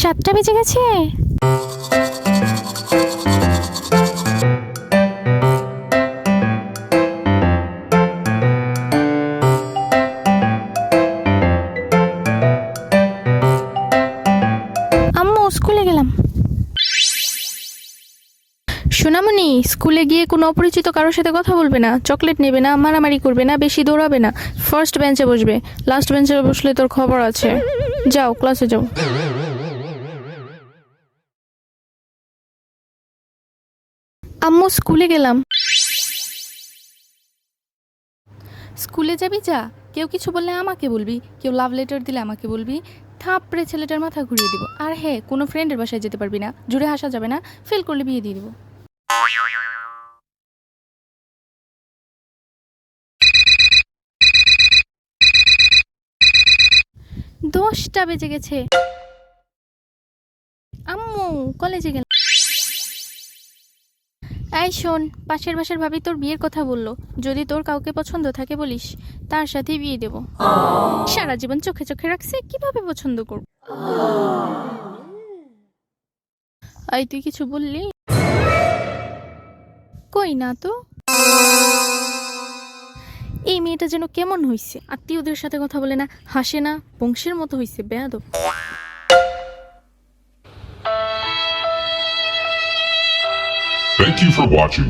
7টা বেজে গেছে। আম্মু স্কুলে গেলাম। সোনামণি, স্কুলে গিয়ে কোনো অপরিচিত কারোর সাথে কথা বলবে না, চকলেট নেবে না, মারামারি করবে না, বেশি দৌড়াবে না, ফার্স্ট বেঞ্চে বসবে। লাস্ট বেঞ্চে বসলে তোর খবর আছে। যাও ক্লাসে যাও। আম্মু স্কুলে গেলাম। স্কুলে যাবি যা, কেউ কিছু বললে আমাকে বলবি, কেউ লাভ লেটার দিলে আমাকে বলবি, থাপড়ে ছেলেটার মাথা ঘুরিয়ে দিব। আর হ্যাঁ, কোনো ফ্রেন্ডের বাসায় যেতে পারবি না, জুড়ে হাসা যাবে না, ফেল করলে বিয়ে দিয়ে দিব। 10টা বেজে গেছে। আম্মু কলেজে গেলাম। এই শোন, পাশের বাসার ভাবি তোর বিয়ের কথা বললো, যদি তোর কাউকে পছন্দ থাকে বলিস, তার সাথেই বিয়ে দেব। সারা জীবন চোখে চোখে রাখছে, কিভাবে পছন্দ করব? এই তুই কিছু বললি? কই না তো। এই মেয়েটা যেন কেমন হইছে, আত্মীয়দের সাথে কথা বলে না, হাসে না, বংশের মতো হইছে বেয়াদব। Thank you for watching.